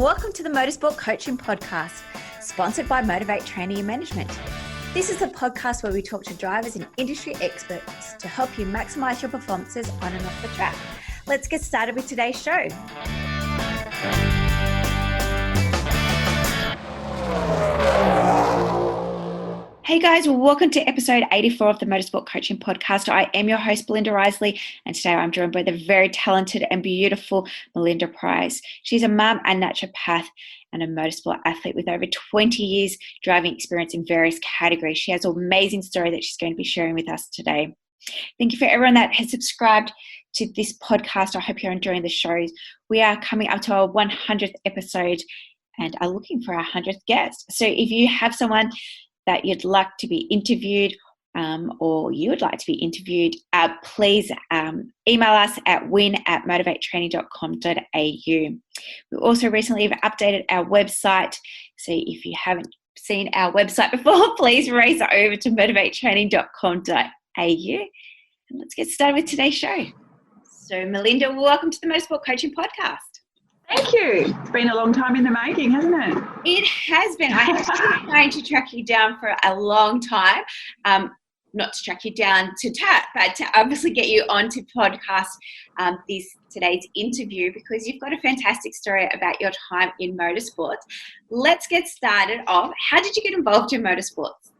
welcome to the Motorsport Coaching Podcast, sponsored by MotiV8 Training Management. This is a podcast where we talk to drivers and industry experts to help you maximize your performances on and off the track. Let's get started with today's show. Hey guys, welcome to episode 84 of the Motorsport Coaching Podcast. I am your host, Melinda Risley, and today I'm joined by the very talented and beautiful Melinda Price. She's a mum and naturopath and a motorsport athlete with over 20 years driving experience in various categories. She has an amazing story that she's going to be sharing with us today. Thank you for everyone that has subscribed to this podcast. I hope you're enjoying the shows. We are coming up to our 100th episode and are looking for our 100th guest. So if you have someone that you'd like to be interviewed or you would like to be interviewed, please email us at win@motiv8training.com.au. We also recently have updated our website, so if you haven't seen our website before, please race over to motiv8training.com.au. And let's get started with today's show. So Melinda, welcome to the Motorsport Coaching Podcast. Thank you. It's been a long time in the making, hasn't it? It has been. I have been trying to track you down for a long time. Not to track you down to chat, but to obviously get you onto podcast today's interview, because you've got a fantastic story about your time in motorsport. Let's get started off. How did you get involved in motorsports?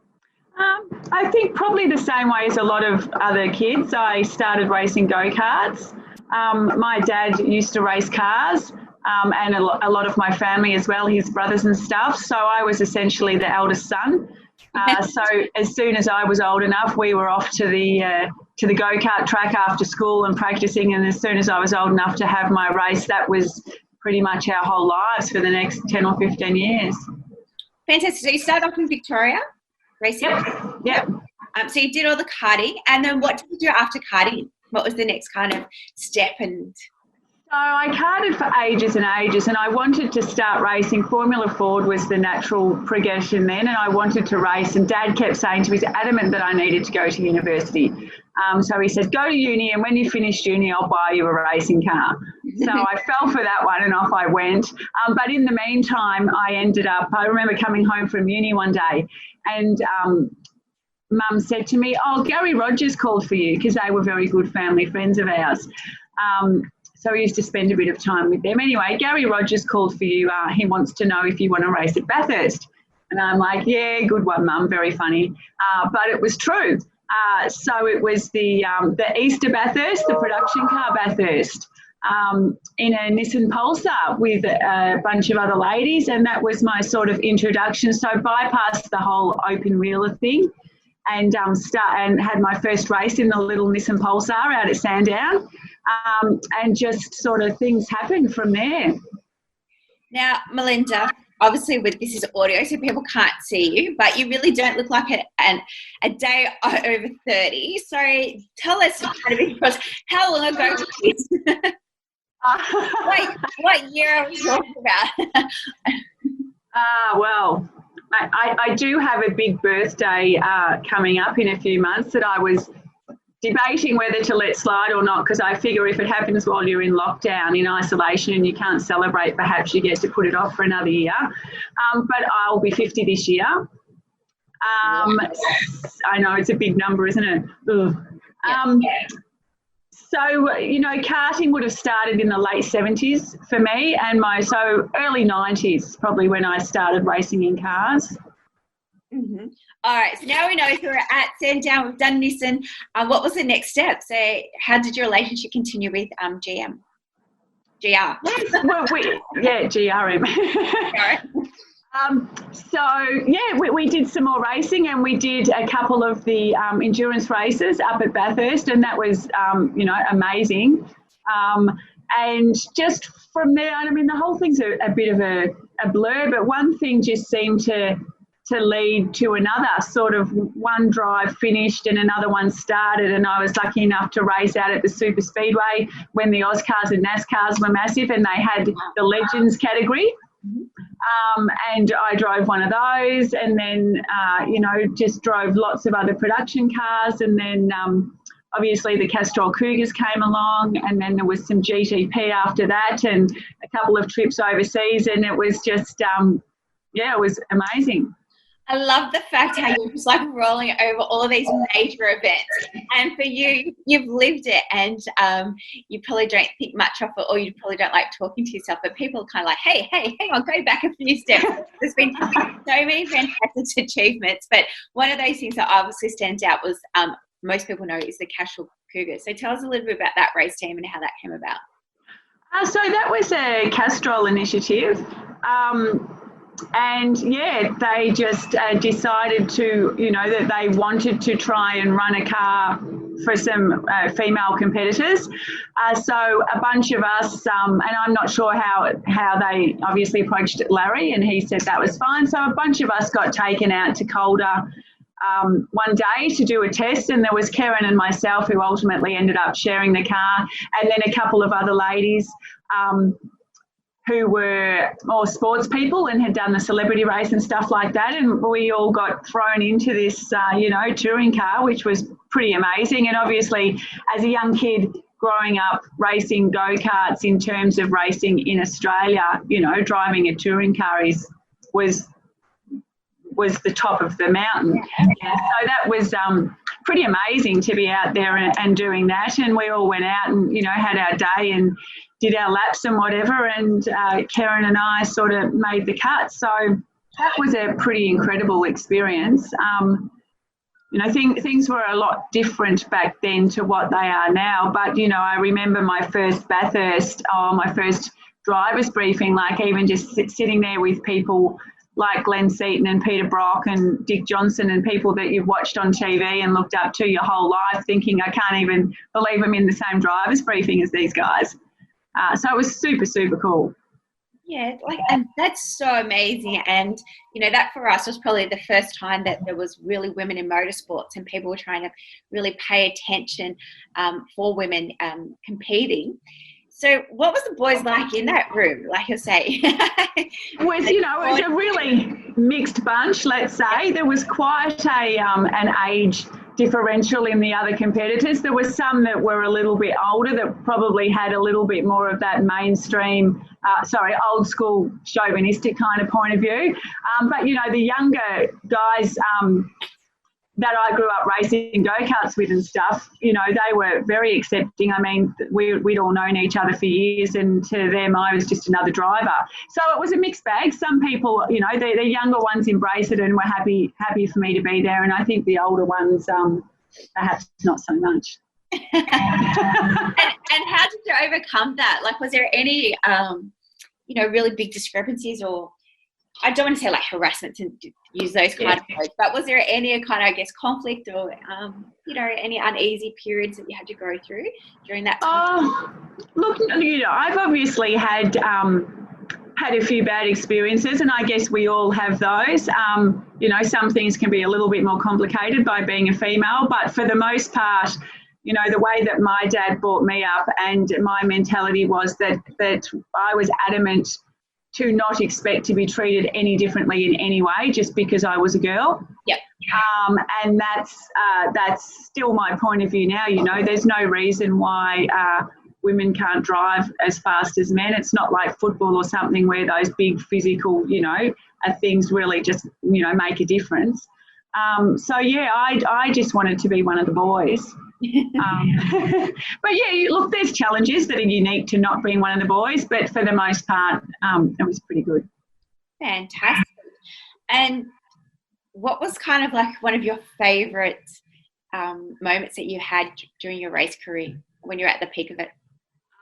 I think probably the same way as a lot of other kids. I started racing go-karts. My dad used to race cars. And a lot of my family as well, his brothers and stuff. So I was essentially the eldest son. So as soon as I was old enough, we were off to the go-kart track after school and practicing. And as soon as I was old enough to have my race, that was pretty much our whole lives for the next 10 or 15 years. Fantastic. So you started off in Victoria racing? Yep. So you did all the karting. And then what did you do after karting? What was the next kind of step? So I karted for ages and ages, and I wanted to start racing. Formula Ford was the natural progression then, and I wanted to race. And Dad kept saying to me, he's adamant that I needed to go to university. So he said, go to uni, and when you finish uni, I'll buy you a racing car. So I fell for that one, and off I went. But in the meantime, I remember coming home from uni one day, and Mum said to me, Gary Rogers called for you, because they were very good family friends of ours. So we used to spend a bit of time with them. Anyway, Gary Rogers called for you. He wants to know if you want to race at Bathurst. And I'm like, yeah, good one, Mum, very funny. But it was true. So it was the Easter Bathurst, the production car Bathurst, in a Nissan Pulsar with a bunch of other ladies. And that was my sort of introduction. So bypassed the whole open wheeler thing and had my first race in the little Nissan Pulsar out at Sandown. And just sort of things happened from there. Now, Melinda, obviously this is audio, so people can't see you, but you really don't look like a day over 30. So tell us how long ago was this? What year are we talking about? Well, I do have a big birthday coming up in a few months that I was debating whether to let slide or not, because I figure if it happens while you're in lockdown, in isolation, and you can't celebrate, perhaps you get to put it off for another year. But I'll be 50 this year. I know it's a big number, isn't it? So, karting would have started in the late 70s for me, and so early 90s probably when I started racing in cars. Mm-hmm. All right, so now we know if we're at Sandown, we've done Nissan. What was the next step? So how did your relationship continue with GM? GR. GRM. We did some more racing, and we did a couple of the endurance races up at Bathurst, and that was, amazing. And just from there, I mean, the whole thing's a bit of a blur, but one thing just seemed to lead to another. Sort of one drive finished and another one started, and I was lucky enough to race out at the Super Speedway when the Auscars and NASCARs were massive, and they had the Legends category. And I drove one of those, and then just drove lots of other production cars, and then obviously the Castrol Cougars came along, and then there was some GTP after that and a couple of trips overseas, and it was just, it was amazing. I love the fact how you're just like rolling over all of these major events, and for you, you've lived it, and you probably don't think much of it, or you probably don't like talking to yourself, but people are kind of like, hey, hang on, go back a few steps. There's been so many fantastic achievements, but one of those things that obviously stands out was most people know is the Castrol Cougar. So tell us a little bit about that race team and how that came about. So that was a Castrol initiative. And they just decided to, that they wanted to try and run a car for some female competitors. So a bunch of us, and I'm not sure how they obviously approached Larry, and he said that was fine. So a bunch of us got taken out to Calder one day to do a test, and there was Karen and myself who ultimately ended up sharing the car, and then a couple of other ladies who were more sports people and had done the celebrity race and stuff like that. And we all got thrown into this, touring car, which was pretty amazing. And obviously, as a young kid growing up racing go-karts in terms of racing in Australia, driving a touring car was the top of the mountain. Yeah, so that was pretty amazing to be out there and doing that. And we all went out and, had our day and did our laps and whatever, and Karen and I sort of made the cut. So that was a pretty incredible experience. Things were a lot different back then to what they are now. But, I remember my first Bathurst, my first driver's briefing, like even just sitting there with people like Glenn Seaton and Peter Brock and Dick Johnson and people that you've watched on TV and looked up to your whole life, thinking, I can't even believe I'm in the same driver's briefing as these guys. So it was super, super cool. Yeah, and that's so amazing. And, that for us was probably the first time that there was really women in motorsports, and people were trying to really pay attention for women competing. So what was the boys like in that room, like I say? It was a really mixed bunch, let's say. There was quite an age differential in the other competitors. There were some that were a little bit older that probably had a little bit more of that mainstream, old school chauvinistic kind of point of view. But, the younger guys that I grew up racing go-karts with and stuff, they were very accepting. I mean, we'd all known each other for years, and to them I was just another driver. So it was a mixed bag. Some people, the younger ones embrace it and were happy for me to be there, and I think the older ones perhaps not so much. And how did you overcome that? Like, was there any, really big discrepancies, or I don't want to say like harassment to use those kind of words, but was there any kind of, I guess, conflict or, any uneasy periods that you had to go through during that time? Look, I've obviously had a few bad experiences, and I guess we all have those. Some things can be a little bit more complicated by being a female, but for the most part, the way that my dad brought me up and my mentality was that I was adamant to not expect to be treated any differently in any way just because I was a girl. Yep. And that's still my point of view now. There's no reason why women can't drive as fast as men. It's not like football or something where those big physical, things really just, make a difference. I just wanted to be one of the boys. But look, there's challenges that are unique to not being one of the boys, but for the most part, it was pretty good. Fantastic. And what was kind of like one of your favourite moments that you had during your race career when you're at the peak of it?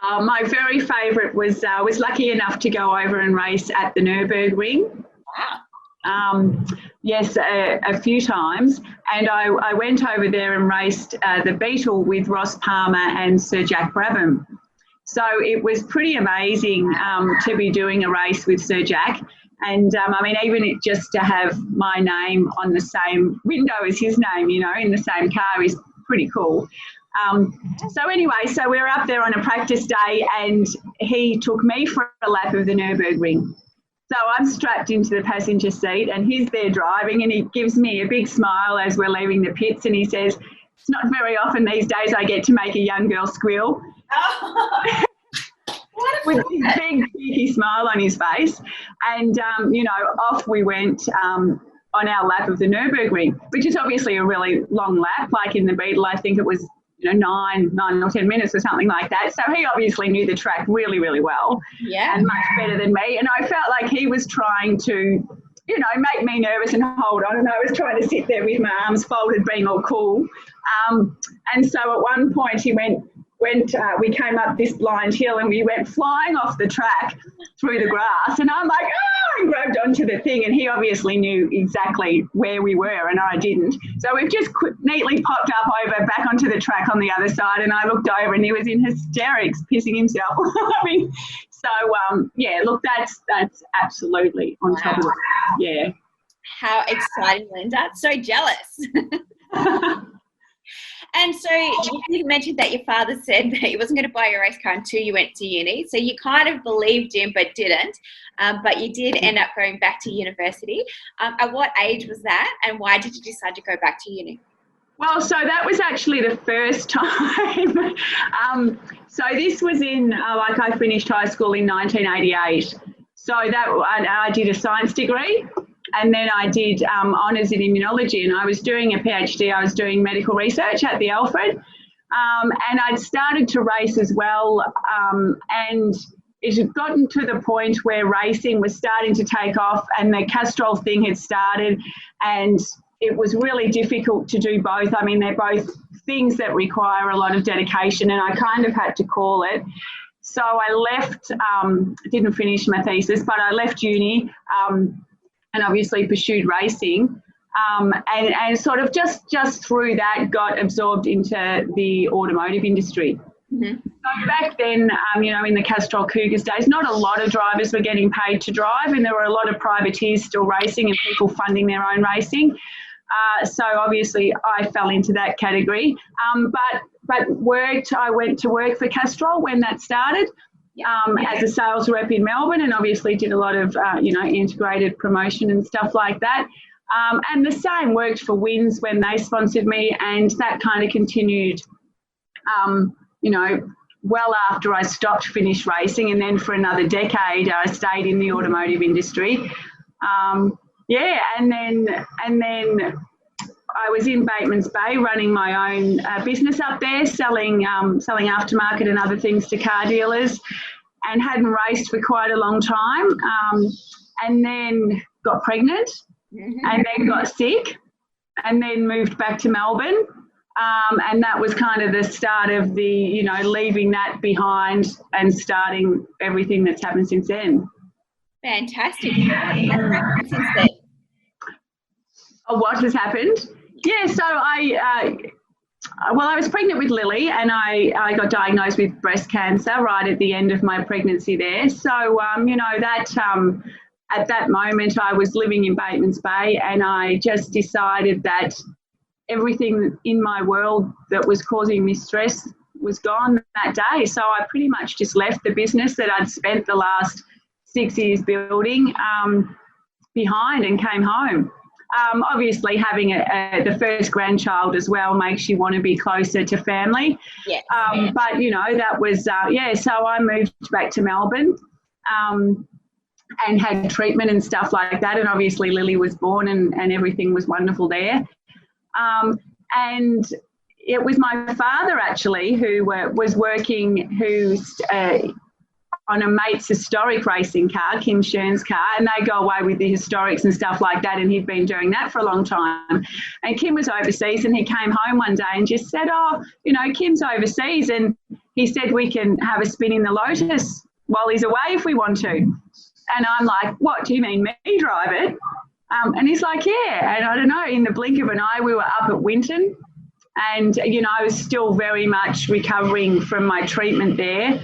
My very favourite was lucky enough to go over and race at the Nürburgring. Wow. Yes, a few times, and I went over there and raced the Beetle with Ross Palmer and Sir Jack Brabham. So it was pretty amazing to be doing a race with Sir Jack, and even just to have my name on the same window as his name, in the same car is pretty cool. So we were up there on a practice day, and he took me for a lap of the Nürburgring. So I'm strapped into the passenger seat, and he's there driving, and he gives me a big smile as we're leaving the pits, and he says, It's not very often these days I get to make a young girl squeal. Oh. With this big, cheeky smile on his face. And, off we went on our lap of the Nürburgring, which is obviously a really long lap. Like in the Beetle, I think it was, 9 or 10 minutes or something like that. So he obviously knew the track really, really well. Yeah. And much better than me. And I felt like he was trying to, make me nervous and hold on. And I was trying to sit there with my arms folded, being all cool. And so at one point he we came up this blind hill and we went flying off the track through the grass, and I'm like, and grabbed onto the thing, and he obviously knew exactly where we were and I didn't. So we've just neatly popped up over back onto the track on the other side, and I looked over and he was in hysterics, pissing himself. Look, that's absolutely on top of it. Yeah. How exciting, Linda. So jealous. And so you mentioned that your father said that he wasn't going to buy you a race car until you went to uni. So you kind of believed him but didn't. But you did end up going back to university. At what age was that, and why did you decide to go back to uni? Well, so that was actually the first time. So this was I finished high school in 1988. So I did a science degree. And then I did honours in immunology, and I was doing a PhD. I was doing medical research at the Alfred, and I'd started to race as well, and it had gotten to the point where racing was starting to take off, and the Castrol thing had started, and it was really difficult to do both. I mean, they're both things that require a lot of dedication, and I kind of had to call it. So I left, didn't finish my thesis, but I left uni, and obviously pursued racing, and sort of just through that got absorbed into the automotive industry. Mm-hmm. So back then, in the Castrol Cougars days, not a lot of drivers were getting paid to drive, and there were a lot of privateers still racing and people funding their own racing. So obviously I fell into that category, but I went to work for Castrol when that started. As a sales rep in Melbourne, and obviously did a lot of, integrated promotion and stuff like that. And the same worked for Wins when they sponsored me, and that kind of continued, well after I finished racing, and then for another decade I stayed in the automotive industry. And then I was in Bateman's Bay running my own business up there, selling aftermarket and other things to car dealers, and hadn't raced for quite a long time, and then got pregnant, and then got sick, and then moved back to Melbourne, and that was kind of the start of the, leaving that behind and starting everything that's happened since then. Fantastic. Since then? What has happened? Yeah, so I was pregnant with Lily, and I got diagnosed with breast cancer right at the end of my pregnancy there. So, at that moment I was living in Bateman's Bay, and I just decided that everything in my world that was causing me stress was gone that day. So I pretty much just left the business that I'd spent the last 6 years building behind and came home. Obviously, having the first grandchild as well makes you want to be closer to family. Yes. But, that was, so I moved back to Melbourne and had treatment and stuff like that. And obviously Lily was born, and everything was wonderful there. And it was my father, actually, who was working, on a mate's historic racing car, Kim Shern's car, and they go away with the historics and stuff like that, and he'd been doing that for a long time. And Kim was overseas, and he came home one day and just said, Kim's overseas, and he said we can have a spin in the Lotus while he's away if we want to. And I'm like, what, do you mean me drive it? And he's like, yeah. And I don't know, in the blink of an eye, we were up at Winton, and, I was still very much recovering from my treatment there.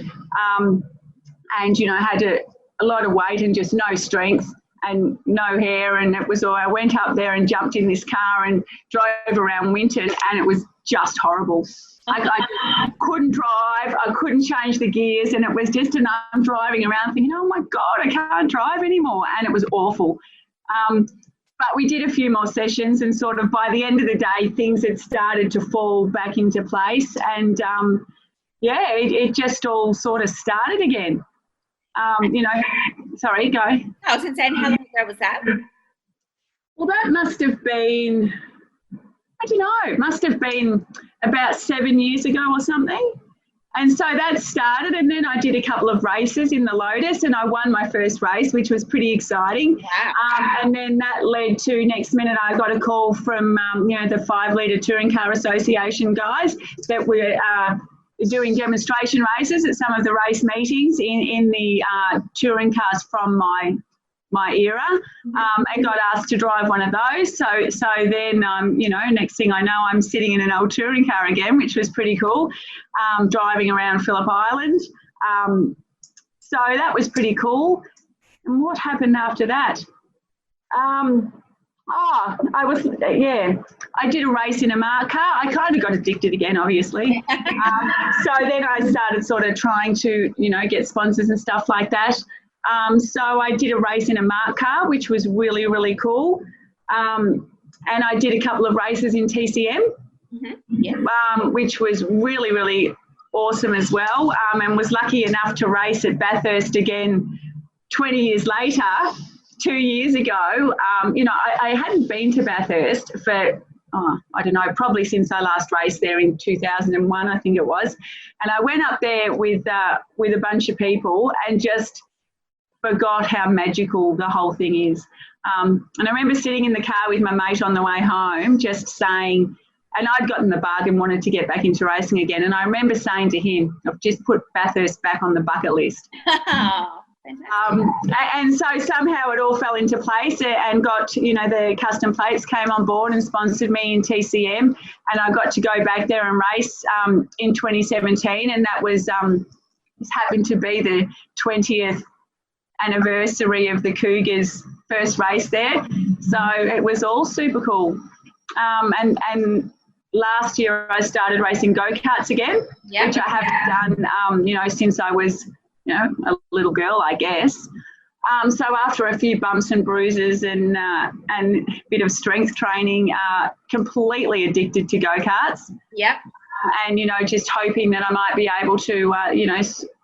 And, had a lot of weight and just no strength and no hair. And it was all, I went up there and jumped in this car and drove around Winton, and it was just horrible. I couldn't drive, I couldn't change the gears, and it was just I'm driving around thinking, oh my God, I can't drive anymore. And it was awful. But we did a few more sessions, and sort of by the end of the day, things had started to fall back into place. And, it just all sort of started again. Sorry, go. I was going to say, and how long ago was that? Well, that must have been, I don't know, it must have been about 7 years ago or something. And so that started, and then I did a couple of races in the Lotus, and I won my first race, which was pretty exciting. Wow. And then that led to, next minute, I got a call from, the 5 Litre Touring Car Association guys that were doing demonstration races at some of the race meetings in the touring cars from my era, and got asked to drive one of those. So then, next thing I know, I'm sitting in an old touring car again, which was pretty cool, driving around Phillip Island. So that was pretty cool. And what happened after that? I did a race in a mark car. I kind of got addicted again, obviously. So then I started sort of trying to, get sponsors and stuff like that. So I did a race in a mark car, which was really, really cool. And I did a couple of races in TCM, which was really, really awesome as well, and was lucky enough to race at Bathurst again 20 years later, 2 years ago. I hadn't been to Bathurst for, I don't know, probably since I last raced there in 2001, I think it was. And I went up there with a bunch of people and just forgot how magical the whole thing is. And I remember sitting in the car with my mate on the way home, just saying, and I'd gotten the bug and wanted to get back into racing again. And I remember saying to him, I've just put Bathurst back on the bucket list. And so somehow it all fell into place, and got, the custom plates came on board and sponsored me in TCM, and I got to go back there and race in 2017. And that was, this happened to be the 20th anniversary of the Cougars' first race there. So it was all super cool. And last year I started racing go-karts again, which I have done, since I was, a little girl, I guess. So after a few bumps and bruises and a bit of strength training, completely addicted to go-karts. Yep. And, just hoping that I might be able to,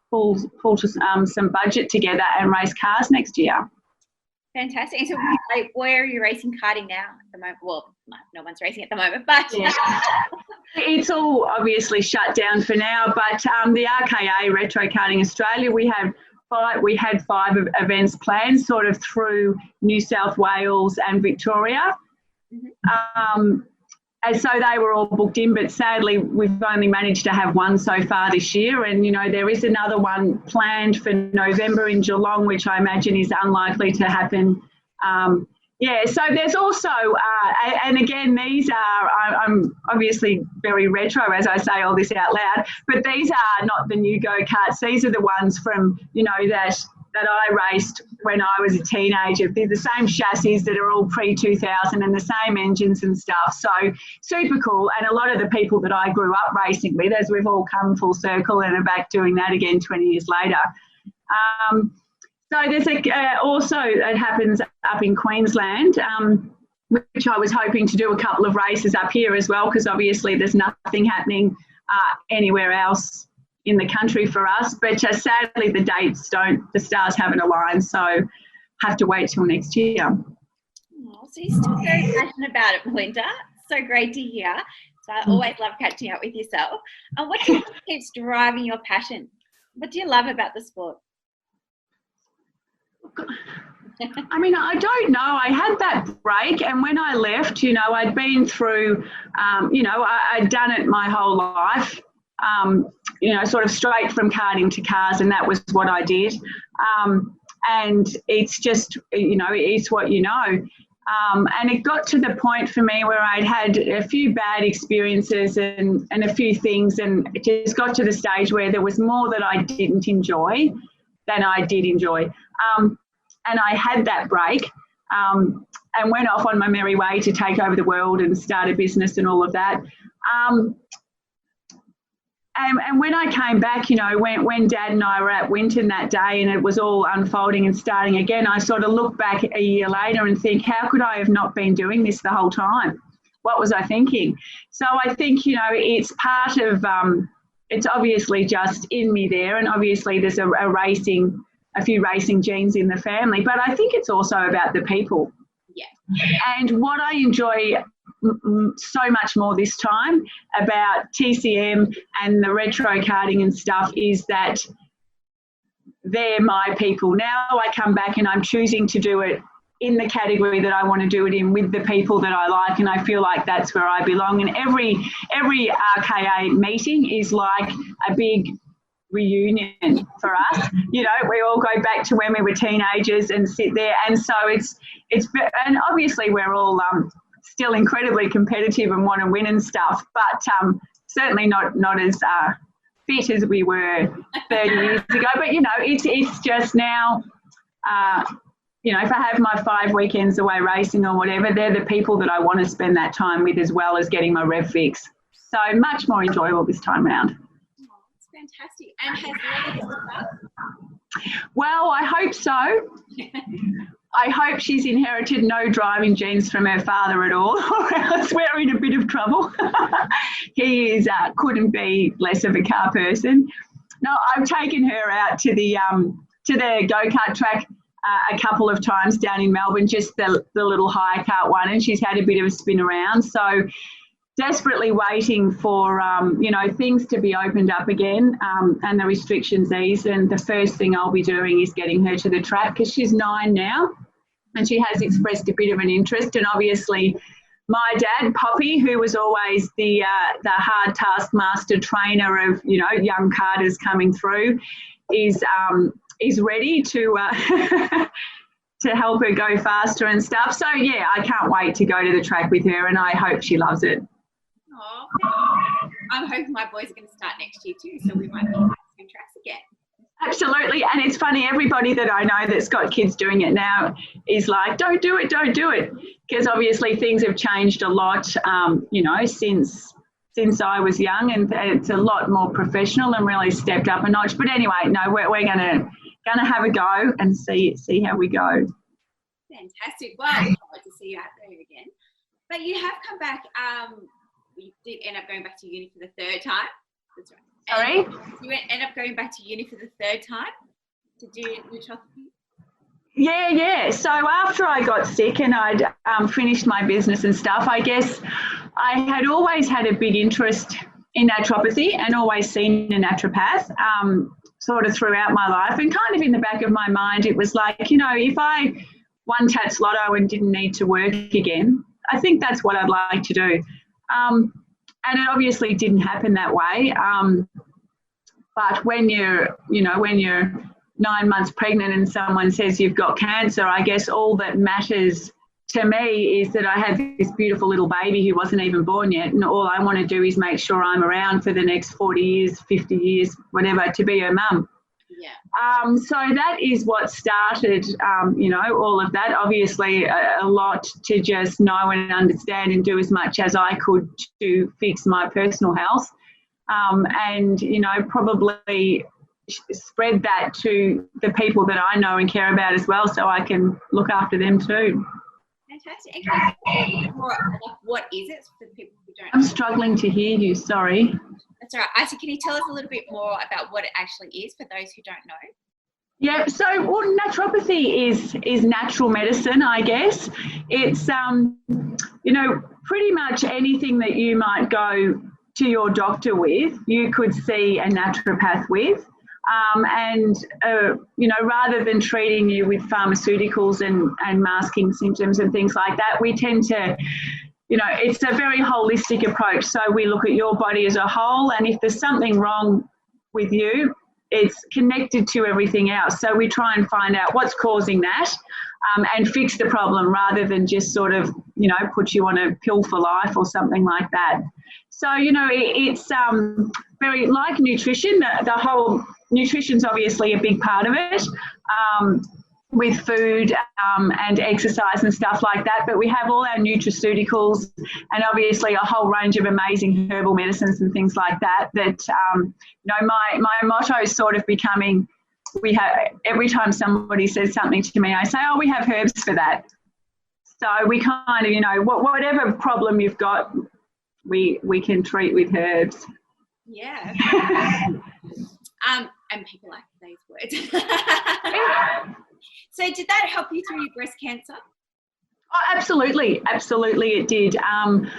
pull some budget together and race cars next year. Fantastic. And so where are you racing karting now at the moment? Well, no one's racing at the moment, but it's all obviously shut down for now. But the RKA, Retro Karting Australia, we had 5 events planned sort of through New South Wales and Victoria. And so they were all booked in, but sadly we've only managed to have one so far this year. And, there is another one planned for November in Geelong, which I imagine is unlikely to happen. So there's also, and again, these are, I'm obviously very retro as I say all this out loud, but these are not the new go-karts. These are the ones from, that I raced when I was a teenager. They're the same chassis that are all pre-2000 and the same engines and stuff. So super cool. And a lot of the people that I grew up racing with, as we've all come full circle and are back doing that again 20 years later. So there's also, it happens up in Queensland, which I was hoping to do a couple of races up here as well, because obviously there's nothing happening anywhere else in the country for us, but sadly the stars haven't aligned, so have to wait till next year. Oh, so you're still very passionate about it, Melinda. So great to hear. So I always love catching up with yourself. And what do you think keeps driving your passion? What do you love about the sport? I mean, I don't know. I had that break, and when I left, I'd been through, I'd done it my whole life. Sort of straight from karting to cars, and that was what I did. And it's just, it's what you know. And it got to the point for me where I'd had a few bad experiences and a few things, and it just got to the stage where there was more that I didn't enjoy than I did enjoy. And I had that break and went off on my merry way to take over the world and start a business and all of that. And when I came back, when Dad and I were at Winton that day and it was all unfolding and starting again, I sort of look back a year later and think, how could I have not been doing this the whole time? What was I thinking? So I think, it's part of, it's obviously just in me there, and obviously there's a few racing genes in the family, but I think it's also about the people. Yeah. And what I enjoy so much more this time about TCM and the retro karting and stuff is that they're my people. Now I come back and I'm choosing to do it in the category that I want to do it in with the people that I like, and I feel like that's where I belong. And every RKA meeting is like a big reunion for us. We all go back to when we were teenagers and sit there, and so it's and obviously we're all still incredibly competitive and want to win and stuff, but certainly not as fit as we were 30 years ago. But it's just now. If I have my 5 weekends away racing or whatever, they're the people that I want to spend that time with, as well as getting my rev fix. So much more enjoyable this time around. Oh, that's fantastic. And has Melinda got that? Well, I hope so. I hope she's inherited no driving genes from her father at all, or else we're in a bit of trouble. He couldn't be less of a car person. No, I've taken her out to the go-kart track a couple of times down in Melbourne, just the little high kart one, and she's had a bit of a spin around. So desperately waiting for, things to be opened up again and the restrictions eased. And the first thing I'll be doing is getting her to the track, because she's 9 now and she has expressed a bit of an interest. And obviously my dad, Poppy, who was always the hard taskmaster trainer of, young karters coming through, is ready to to help her go faster and stuff. So, yeah, I can't wait to go to the track with her, and I hope she loves it. Oh, I'm hoping my boys are going to start next year too, so we might be on some tracks again. Absolutely. And it's funny, everybody that I know that's got kids doing it now is like, don't do it, because obviously things have changed a lot, since I was young, and it's a lot more professional and really stepped up a notch. But anyway, no, we're going to have a go and see how we go. Fantastic. Well, I'd like to see you out there again. But you have come back. You did end up going back to uni for the 3rd time. That's right. Sorry? You end up going back to uni for the 3rd time to do naturopathy? Yeah. So after I got sick and I'd finished my business and stuff, I guess I had always had a big interest in naturopathy and always seen a naturopath sort of throughout my life. And kind of in the back of my mind, it was like, if I won Tats Lotto and didn't need to work again, I think that's what I'd like to do. And it obviously didn't happen that way. But when you're 9 months pregnant and someone says you've got cancer, I guess all that matters to me is that I have this beautiful little baby who wasn't even born yet, and all I want to do is make sure I'm around for the next 40 years, 50 years, whatever, to be her mum. Yeah. So that is what started, all of that. Obviously a lot to just know and understand and do as much as I could to fix my personal health, and, probably spread that to the people that I know and care about as well, so I can look after them too. Fantastic. And can you tell me more, what is it for the people who don't know? I'm struggling to hear you, sorry. That's all right. Isaac, can you tell us a little bit more about what it actually is for those who don't know? Yeah, so naturopathy is natural medicine, I guess. It's, pretty much anything that you might go to your doctor with, you could see a naturopath with. Rather than treating you with pharmaceuticals and masking symptoms and things like that, we tend to, it's a very holistic approach. So we look at your body as a whole, and if there's something wrong with you, it's connected to everything else. So we try and find out what's causing that and fix the problem, rather than just sort of, put you on a pill for life or something like that. So, it's very like nutrition. The whole nutrition's obviously a big part of it. with food and exercise and stuff like that. But we have all our nutraceuticals and obviously a whole range of amazing herbal medicines and things like that. My motto is sort of becoming, every time somebody says something to me, I say, oh, we have herbs for that. So we kind of, whatever problem you've got, we can treat with herbs. Yeah. And people like these words. So did that help you through your breast cancer? Oh, absolutely it did. I'm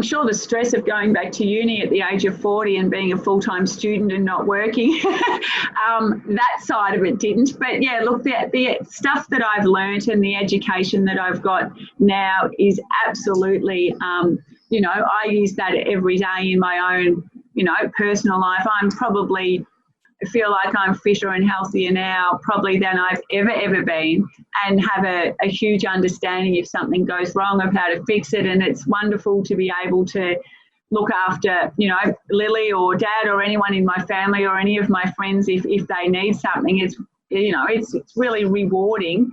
sure the stress of going back to uni at the age of 40 and being a full-time student and not working, that side of it didn't. But yeah, look, the stuff that I've learnt and the education that I've got now is absolutely, I use that every day in my own, personal life. I feel like I'm fitter and healthier now probably than I've ever been, and have a huge understanding if something goes wrong of how to fix it. And it's wonderful to be able to look after, Lily or Dad or anyone in my family or any of my friends if they need something. It's really rewarding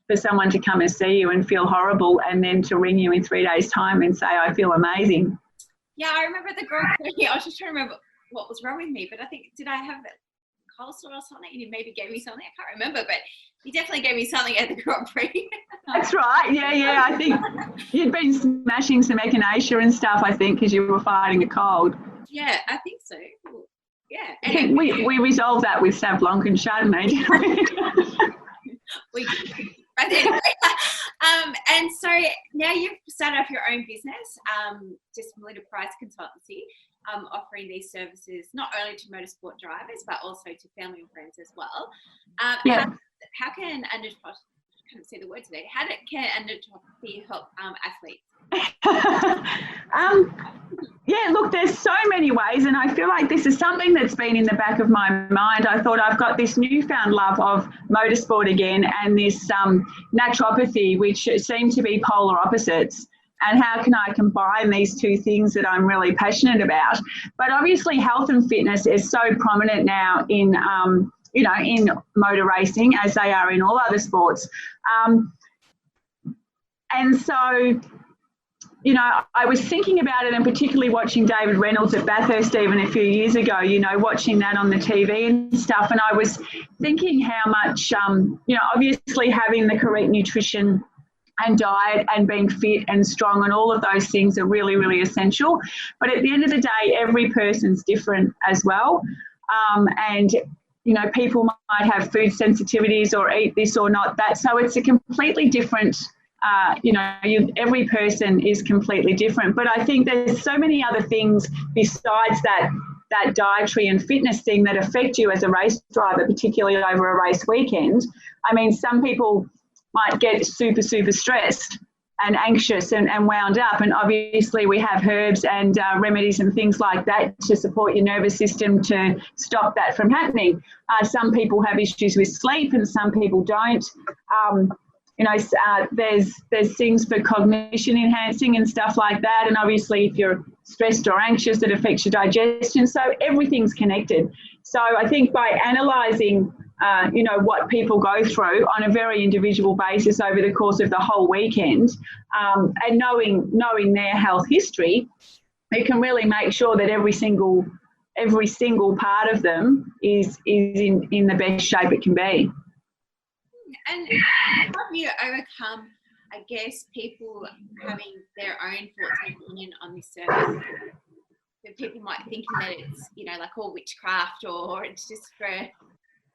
for someone to come and see you and feel horrible and then to ring you in 3 days' time and say, I feel amazing. Yeah, I remember the girl. I was just trying to remember what was wrong with me, but I think, did I have cholesterol or something? And he maybe gave me something. I can't remember, but he definitely gave me something at the Grand Prix. That's right. Yeah. I think you'd been smashing some echinacea and stuff, I think, because you were fighting a cold. Yeah, I think so. Yeah. I think we resolved that with Sauv Blanc and Chardonnay, didn't we? But anyway, and so now you've started up your own business, just Melinda Price Consultancy, offering these services not only to motorsport drivers but also to family and friends as well. How can naturopathy, I can't say the word today, can naturopathy help athletes? Yeah, look, there's so many ways, and I feel like this is something that's been in the back of my mind. I thought I've got this newfound love of motorsport again and this naturopathy, which seem to be polar opposites. And how can I combine these two things that I'm really passionate about? But obviously health and fitness is so prominent now in, in motor racing as they are in all other sports. And so, I was thinking about it, and particularly watching David Reynolds at Bathurst even a few years ago, watching that on the TV and stuff. And I was thinking how much, obviously having the correct nutrition and diet and being fit and strong and all of those things are really, really essential. But at the end of the day, every person's different as well. And people might have food sensitivities or eat this or not that. So it's a completely different, every person is completely different. But I think there's so many other things besides that dietary and fitness thing that affect you as a race driver, particularly over a race weekend. I mean, some people might get super, super stressed and anxious and wound up. And obviously we have herbs and remedies and things like that to support your nervous system to stop that from happening. Some people have issues with sleep and some people don't. There's things for cognition enhancing and stuff like that. And obviously if you're stressed or anxious, it affects your digestion. So everything's connected. So I think by analysing what people go through on a very individual basis over the course of the whole weekend, and knowing their health history, you can really make sure that every single part of them is in the best shape it can be. And how have you overcome, I guess, people having their own thoughts and opinion on this service? So people might think that it's, like all witchcraft or it's just for...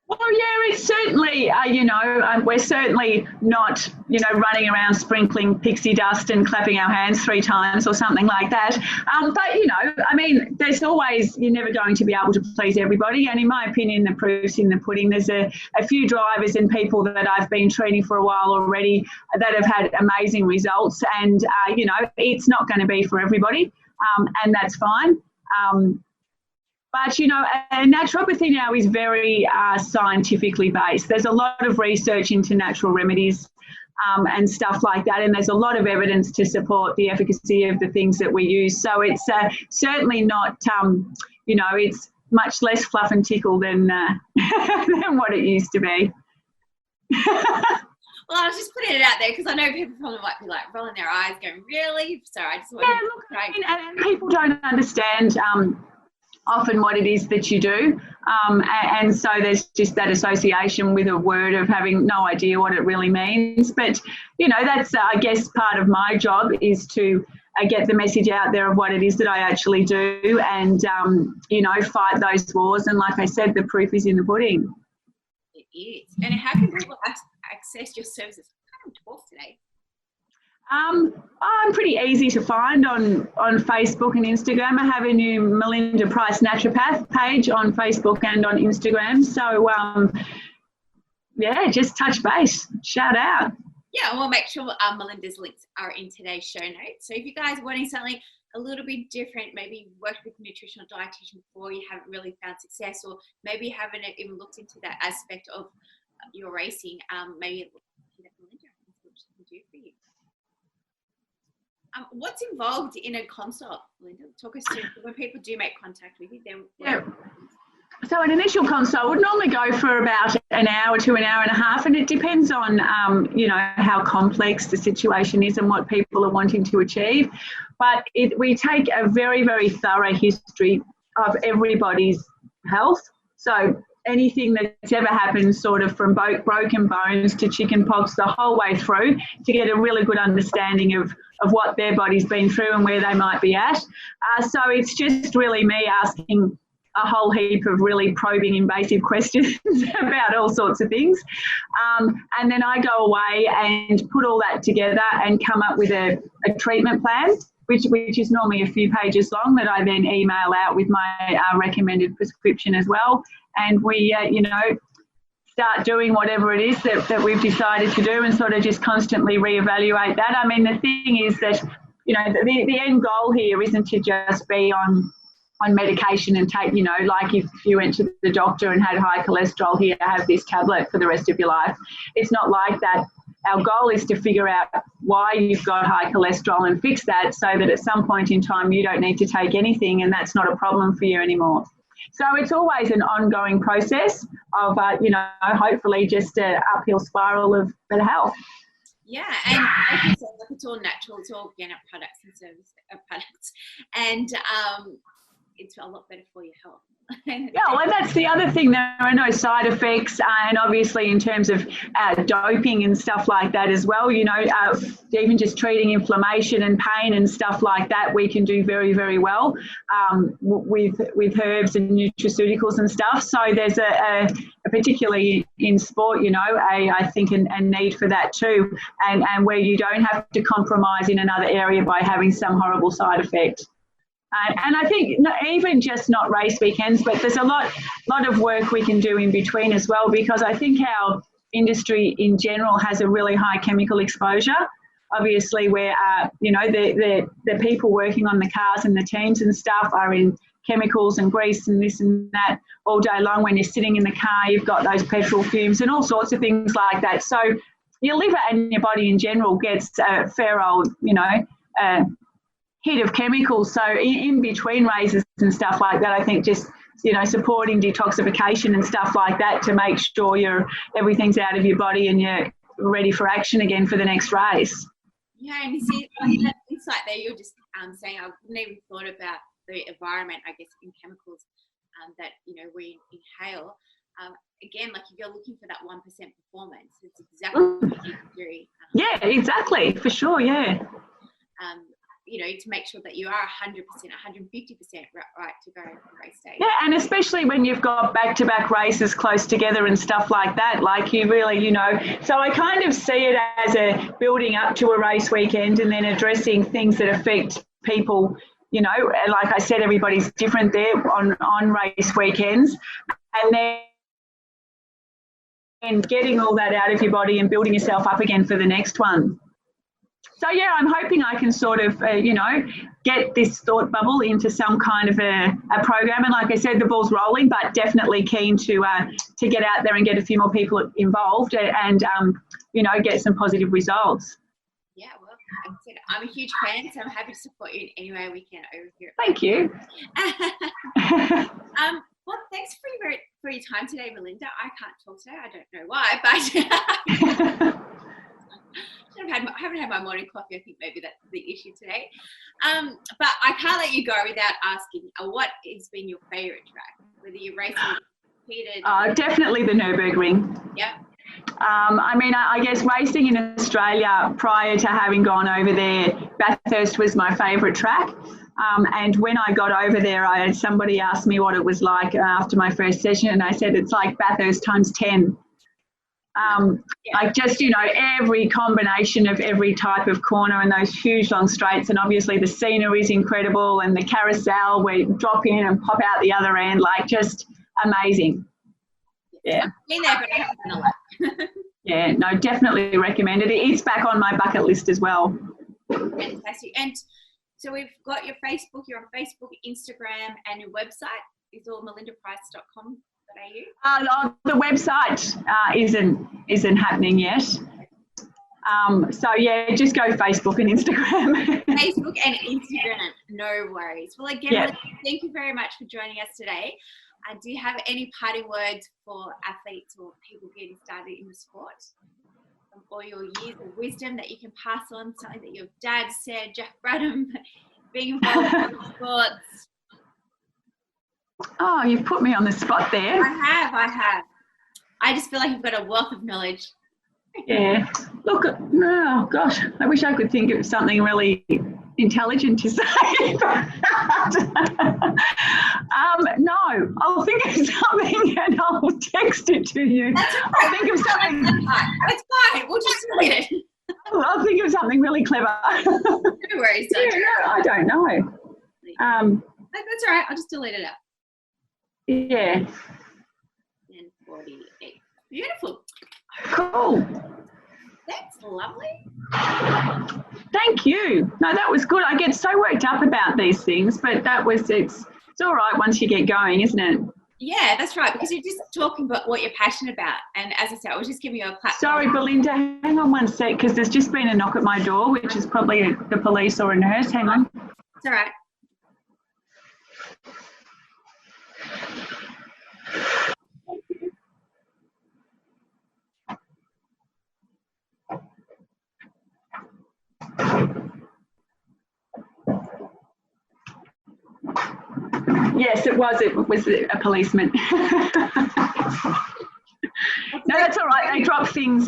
Well, yeah, it's certainly, we're certainly not, running around sprinkling pixie dust and clapping our hands 3 times or something like that. But, there's always, you're never going to be able to please everybody. And in my opinion, the proof's in the pudding. There's a few drivers and people that I've been training for a while already that have had amazing results. And, it's not going to be for everybody, and that's fine. But, naturopathy now is very scientifically based. There's a lot of research into natural remedies and stuff like that, and there's a lot of evidence to support the efficacy of the things that we use. So it's certainly not, it's much less fluff and tickle than what it used to be. Well, I was just putting it out there because I know people probably might be like rolling their eyes going, really? So I just wanted to and people don't understand often what it is that you do. And so there's just that association with a word of having no idea what it really means. But, that's, I guess, part of my job is to get the message out there of what it is that I actually do and, fight those wars. And like I said, the proof is in the pudding. It is. And how can people access your services? I can't talk today. I'm pretty easy to find on Facebook and Instagram. I have a new Melinda Price Naturopath page on Facebook and on Instagram. So, just touch base, shout out. Yeah, and we'll make sure Melinda's links are in today's show notes. So if you guys are wanting something a little bit different, maybe worked with a nutritional dietitian before, you haven't really found success, or maybe you haven't even looked into that aspect of your racing, maybe look at Melinda and see what she can do for you. What's involved in a consult, Melinda? Talk us through when people do make contact with you. So an initial consult would normally go for about an hour to an hour and a half, and it depends on, how complex the situation is and what people are wanting to achieve. But we take a very, very thorough history of everybody's health. So anything that's ever happened, sort of from broken bones to chicken pox, the whole way through, to get a really good understanding of what their body's been through and where they might be at. So it's just really me asking a whole heap of really probing, invasive questions about all sorts of things. And then I go away and put all that together and come up with a treatment plan, which is normally a few pages long, that I then email out with my recommended prescription as well. And we, start doing whatever it is that we've decided to do and sort of just constantly reevaluate that. I mean, the thing is that, the end goal here isn't to just be on medication and take, like if you went to the doctor and had high cholesterol, here, have this tablet for the rest of your life. It's not like that. Our goal is to figure out why you've got high cholesterol and fix that so that at some point in time you don't need to take anything and that's not a problem for you anymore. So it's always an ongoing process of, hopefully just an uphill spiral of better health. Yeah, and like you said, it's all natural, it's all organic products and service products, and it's a lot better for your health. Yeah, well, that's the other thing. There are no side effects, and obviously in terms of doping and stuff like that as well, even just treating inflammation and pain and stuff like that, we can do very, very well with herbs and nutraceuticals and stuff. So there's a particularly in sport, I think a need for that too, and where you don't have to compromise in another area by having some horrible side effect. And I think even just not race weekends, but there's a lot of work we can do in between as well, because I think our industry in general has a really high chemical exposure. Obviously, where the people working on the cars and the teams and stuff are in chemicals and grease and this and that all day long. When you're sitting in the car, you've got those petrol fumes and all sorts of things like that. So your liver and your body in general gets a fair old, hit of chemicals. So in between races and stuff like that, I think just, supporting detoxification and stuff like that to make sure everything's out of your body and you're ready for action again for the next race. Yeah, and you see that insight there, you're just saying, I wouldn't even thought about the environment, I guess, in chemicals that, we inhale. Again, like if you're looking for that 1% performance, it's exactly what you do. Yeah, exactly, for sure, yeah. To make sure that you are 100%, 150% right to go on race day. Yeah, and especially when you've got back-to-back races close together and stuff like that, like you really, So I kind of see it as a building up to a race weekend and then addressing things that affect people, like I said, everybody's different there on race weekends. And then getting all that out of your body and building yourself up again for the next one. So, yeah, I'm hoping I can sort of, get this thought bubble into some kind of a program. And like I said, the ball's rolling, but definitely keen to get out there and get a few more people involved and, get some positive results. Yeah, well, like I said, I'm a huge fan, so I'm happy to support you in any way we can over here. Thank you. Well, thanks for your time today, Melinda. I can't talk today. I don't know why, but I haven't had my morning coffee. I think maybe that's the issue today. But I can't let you go without asking, what has been your favourite track? Whether you're racing repeated. Definitely the Nürburgring. Yeah. I mean, I guess racing in Australia prior to having gone over there, Bathurst was my favourite track. And when I got over there, somebody asked me what it was like after my first session, and I said it's like Bathurst times 10. Like just, every combination of every type of corner and those huge long straights, and obviously the scenery is incredible, and the carousel where you drop in and pop out the other end, like just amazing. Yeah. I've been there, but I haven't done a lot. Yeah, no, definitely recommend it. It's back on my bucket list as well. Fantastic. And so we've got your Facebook, you're on Facebook, Instagram, and your website is all melindaprice.com.au. The website isn't happening yet. So yeah, just go Facebook and Instagram. Facebook and Instagram, no worries. Well, again, Melinda, thank you very much for joining us today. And do you have any parting words for athletes or people getting started in the sport? From all your years of wisdom that you can pass on, something that your dad said, Jack Bradham, being involved in sports. Oh, you've put me on the spot there. I have. I just feel like you've got a wealth of knowledge. Yeah. Look, oh gosh, I wish I could think of something really intelligent to say. No, I'll think of something and I'll text it to you. That's okay. I'll think of something. That's fine. We'll just read it. I'll think of something really clever. No worries. I don't know. That's all right. I'll just delete it out. Yeah. 10:48. Beautiful. Cool. That's lovely. Thank you. No, that was good. I get so worked up about these things, but it's all right once you get going, isn't it? Yeah, that's right, because you're just talking about what you're passionate about. And as I said, I was just giving you a platform. Sorry, Belinda, hang on one sec, because there's just been a knock at my door, which is probably the police or a nurse. Hang on. It's all right. Yes, it was a policeman. No, that's all right. They drop things,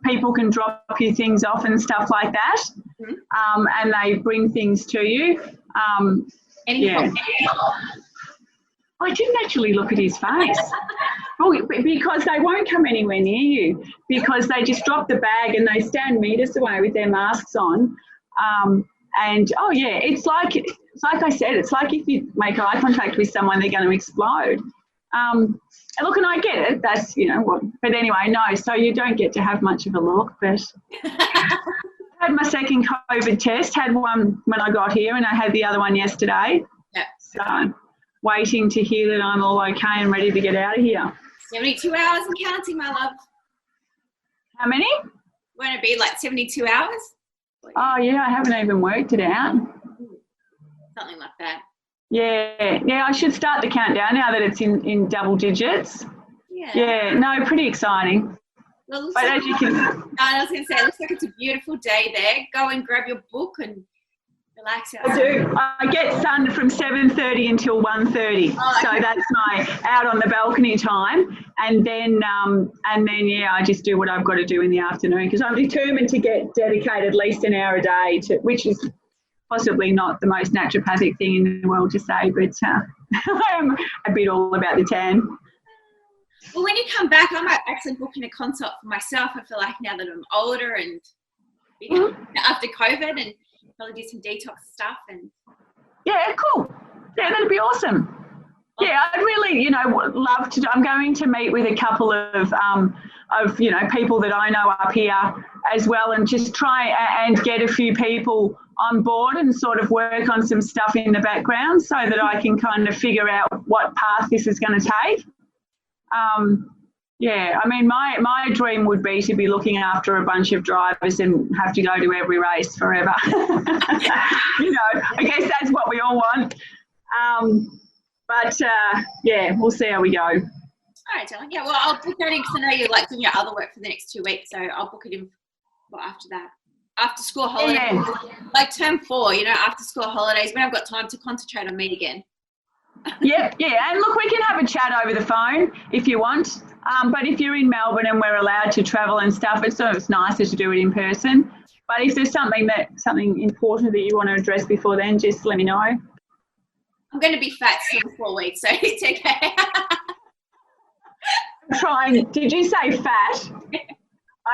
people can drop you things off and stuff like that. Mm-hmm. And they bring things to you. Yeah. I didn't actually look at his face. Because they won't come anywhere near you, because they just drop the bag and they stand meters away with their masks on. And oh yeah, it's like I said, it's like if you make eye contact with someone, they're going to explode. And look, and I get it. That's but anyway, no. So you don't get to have much of a look. But I had my second COVID test. Had one when I got here, and I had the other one yesterday. Yeah. So waiting to hear that I'm all okay and ready to get out of here. 72 hours and counting, my love. How many? Won't it be like 72 hours? Oh, yeah, I haven't even worked it out. Something like that. Yeah, I should start the countdown now that it's in double digits. Yeah, no, pretty exciting. Well, but as you can... I was going to say, it looks like it's a beautiful day there. Go and grab your book and relax outside. I do. I get sun from 7:30 until 1:30, so that's my out on the balcony time. And then I just do what I've got to do in the afternoon, because I'm determined to dedicate at least an hour a day to, which is possibly not the most naturopathic thing in the world to say, but I'm a bit all about the tan. Well, when you come back, I might actually book in a consult for myself. I feel like now that I'm older and after COVID, and probably do some detox stuff. And yeah, cool. Yeah, that'd be awesome. Yeah, I'd really, love to. I'm going to meet with a couple of people that I know up here as well, and just try and get a few people on board and sort of work on some stuff in the background so that I can kind of figure out what path this is going to take. Yeah, I mean, my dream would be to be looking after a bunch of drivers and have to go to every race forever. I guess that's what we all want. But, yeah, we'll see how we go. All right, Dylan. Yeah, well, I'll book that in because I know you're like doing your other work for the next 2 weeks. So I'll book it in after that. After school holidays, like term 4, after school holidays, when I've got time to concentrate on me again. Yeah. And look, we can have a chat over the phone if you want. But if you're in Melbourne and we're allowed to travel and stuff, it's nicer to do it in person. But if there's something important that you want to address before then, just let me know. I'm going to be fat still in 4 weeks, so it's okay. Did you say fat?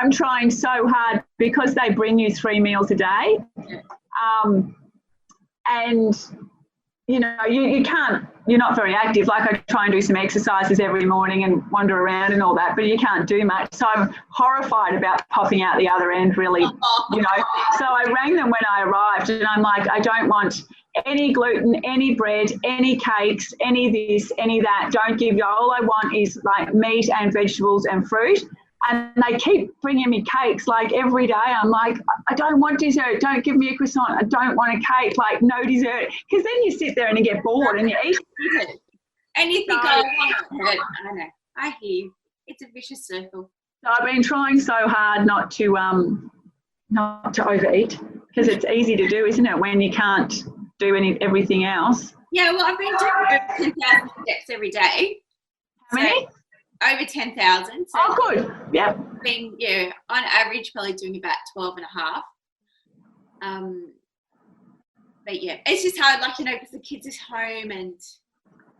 I'm trying so hard because they bring you 3 meals a day. And, you can't, you're not very active. Like I try and do some exercises every morning and wander around and all that, but you can't do much. So I'm horrified about popping out the other end, really, So I rang them when I arrived and I'm like, I don't want any gluten, any bread, any cakes, any this, any that. Don't give you. All I want is like meat and vegetables and fruit. And they keep bringing me cakes like every day. I'm like, I don't want dessert. Don't give me a croissant. I don't want a cake, like no dessert. Because then you sit there and you get bored and you eat it. And you think, I know. I hear you. It's a vicious circle. So I've been trying so hard not to overeat because it's easy to do, isn't it, when you can't do everything else. Yeah, well, I've been doing over 10,000 steps every day. How many? Over 10,000. So good. Yep. I've been, on average, probably doing about 12 and a half. But yeah, it's just hard, because the kids is home and.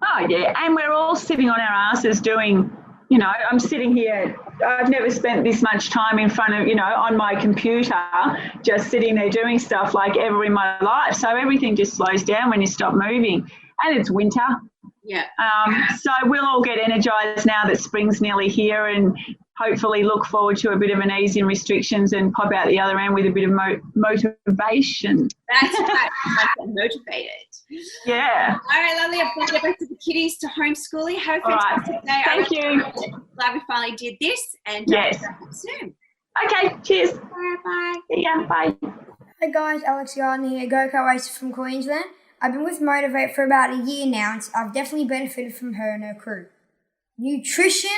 Oh yeah, and we're all sitting on our asses doing. I'm sitting here. I've never spent this much time in front of, on my computer, just sitting there doing stuff like ever in my life. So everything just slows down when you stop moving, and it's winter. Yeah. So we'll all get energised now that spring's nearly here and hopefully look forward to a bit of an ease in restrictions and pop out the other end with a bit of motivation. That's right. Motivated. Yeah. All right, lovely. I'm going to go back to the kiddies to homeschooling. Have a fantastic day. Thank you. Glad we finally did this and yes. soon. Okay, cheers. Bye. See ya. Bye. Hey guys, Alex Gardner here, go-kart racer from Queensland. I've been with MotiV8 for about a year now, and I've definitely benefited from her and her crew. Nutrition,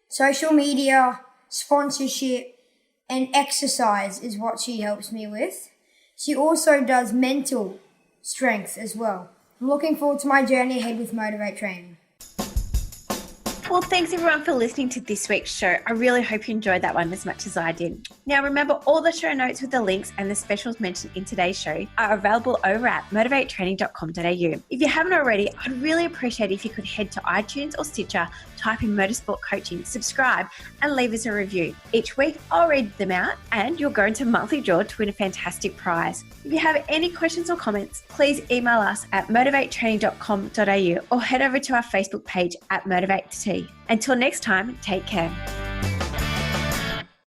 social media, sponsorship, and exercise is what she helps me with. She also does mental strength as well. I'm looking forward to my journey ahead with MotiV8 Training. Well, thanks everyone for listening to this week's show. I really hope you enjoyed that one as much as I did. Now, remember, all the show notes with the links and the specials mentioned in today's show are available over at motivatetraining.com.au. If you haven't already, I'd really appreciate it if you could head to iTunes or Stitcher, type in Motorsport Coaching, subscribe, and leave us a review. Each week, I'll read them out and you'll go into a monthly draw to win a fantastic prize. If you have any questions or comments, please email us at motivatetraining.com.au or head over to our Facebook page at Motivate2T. Until next time, take care.